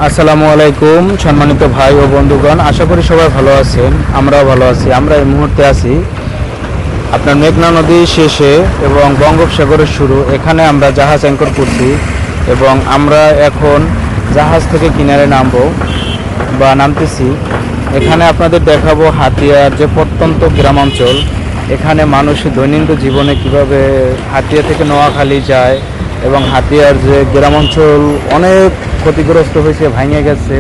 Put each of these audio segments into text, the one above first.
আসসালামু আলাইকুম সম্মানিত ভাই ও বন্ধুগণ, আশা করি সবাই ভালো আছেন। আমরাও ভালো আছি। আমরা এই মুহূর্তে আছি আপনার মেঘনা নদী শেষে এবং বঙ্গোপসাগরের শুরু। এখানে আমরা জাহাজ অ্যাঙ্কর করছি এবং আমরা এখন জাহাজ থেকে কিনারে নামতেছি। এখানে আপনাদের দেখাবো হাতিয়ার যে প্রত্যন্ত গ্রামাঞ্চল। এখানে মানুষ দৈনন্দিন জীবনে কিভাবে হাতিয়া থেকে নোয়াখালী যায় এবং হাতিয়ার যে গ্রামাঞ্চল অনেক ক্ষতিগ্রস্ত হয়েছে, ভেঙে গেছে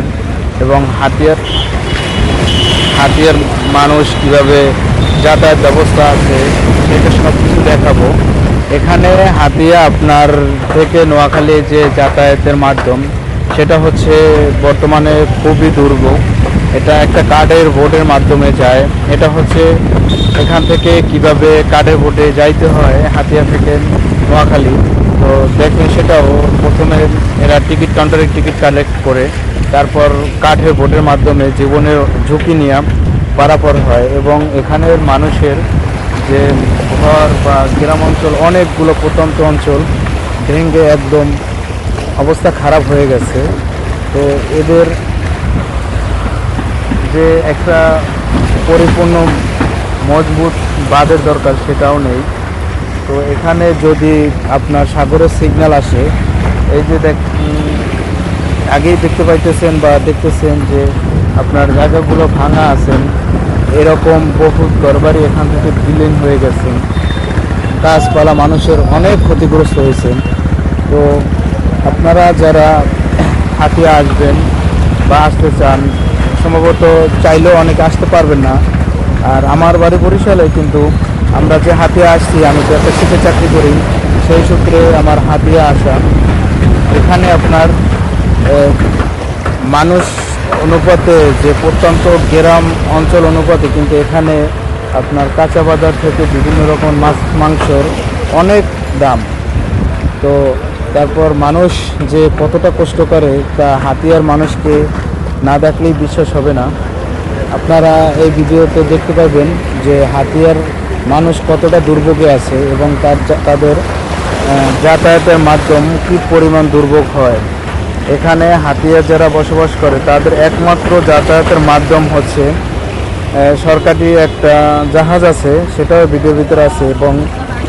এবং হাতিয়ার মানুষ কিভাবে যাতায়াত ব্যবস্থা আছে সেটা সব কিছু দেখাবো। এখানে হাতিয়া আপনার থেকে নোয়াখালী যে যাতায়াতের মাধ্যম সেটা হচ্ছে বর্তমানে খুবই দুর্ভোগ। এটা একটা কাঠের বোটের মাধ্যমে যায়। এটা হচ্ছে এখান থেকে কিভাবে কাঠের বোটে যাইতে হয় হাতিয়া থেকে নোয়াখালী। তো দেখবেন সেটাও প্রথমে এরা কাউন্টারে টিকিট কালেক্ট করে তারপর কাঠের বোটের মাধ্যমে জীবনের ঝুঁকি নিয়ে পারাপার হয় এবং এখানের মানুষের যে ঘর বা গ্রাম অঞ্চল অনেকগুলো প্রত্যন্ত অঞ্চল ভেঙে একদম অবস্থা খারাপ হয়ে গেছে। তো এদের যে একটা পরিপূর্ণ মজবুত বাঁধের দরকার সেটাও নেই। তো এখানে যদি আপনার সাগরের সিগন্যাল আসে, এই যে আগেই দেখতে পাইতেছেন বা দেখতেছেন যে আপনার জায়গাগুলো ভাঙা আছেন, এরকম বহু ঘরবাড়ি এখান থেকে বিলীন হয়ে গেছে, গাছপালা মানুষের অনেক ক্ষতিগ্রস্ত হয়েছে। তো আপনারা যারা হাতিয়া আসবেন বা আসতে চান, সম্ভবত চাইলেও অনেকে আসতে পারবেন না। আর আমার বাড়ি বরিশালে, কিন্তু আমরা যে হাতিয়া আসছি, আমি তো একটা শিখে চাকরি করি, সেই সূত্রে আমার হাতিয়া আসা। এখানে আপনার মানুষ অনুপাতে যে প্রত্যন্ত গ্রাম অঞ্চল অনুপাতে, কিন্তু এখানে আপনার কাঁচা বাজার থেকে বিভিন্ন রকম মাছ মাংসর অনেক দাম। তো তারপর মানুষ যে কতটা কষ্ট করে তা হাতিয়ার মানুষকে না দেখলেই বিশ্বাস হবে না। আপনারা এই ভিডিওতে দেখতে পাবেন যে হাতিয়ার মানুষ কতটা দুর্ভোগে আছে এবং তাদের যাতায়াতের মাধ্যম কী পরিমাণ দুর্ভোগ হয়। এখানে হাতিয়ার যারা বসবাস করে তাদের একমাত্র যাতায়াতের মাধ্যম হচ্ছে সরকারি একটা জাহাজ আছে, সেটাও ভিডিওর ভিতরে আছে, এবং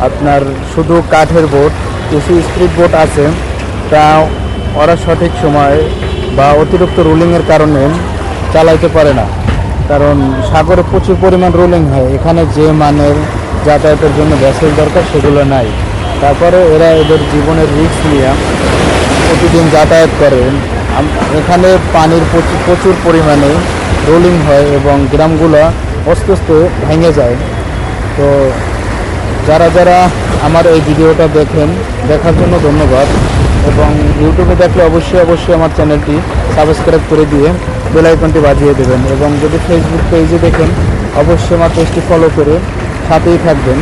আপনার শুধু কাঠের বোট, কিছু স্পিড বোট আছে, তা ওরা সঠিক সময় বা অতিরিক্ত রুলিংয়ের কারণে চালাইতে পারে না, কারণ সাগরে প্রচুর পরিমাণ রুলিং হয়। এখানে যে মানের যাতায়াতের জন্য ভেসেল দরকার সেগুলো নাই। তারপরে এরা এদের জীবনের রিস্ক নিয়ে প্রতিদিন যাতায়াত করে। এখানে পানির প্রচুর পরিমাণে রোলিং হয় এবং গ্রামগুলো আস্তে আস্তে ভেঙে যায়। তো যারা আমার এই ভিডিওটা দেখার জন্য ধন্যবাদ, এবং ইউটিউবে দেখলে অবশ্যই আমার চ্যানেলটি সাবস্ক্রাইব করে দিয়ে বেল আইকনটি বাজিয়ে দেবেন, এবং যদি ফেসবুক পেজে দেখেন অবশ্যই আমার পেজটি ফলো করে সাথেই থাকবেন।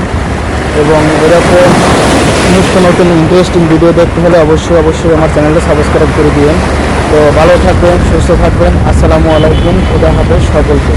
এবং এরকম নতুন ইন্টারেস্টিং ভিডিও দেখতে হলে অবশ্যই আমার চ্যানেলটা সাবস্ক্রাইব করে দিবেন। তো ভালো থাকবেন, সুস্থ থাকবেন। আসসালামু আলাইকুম, খুদা হাফেজ সকলকে।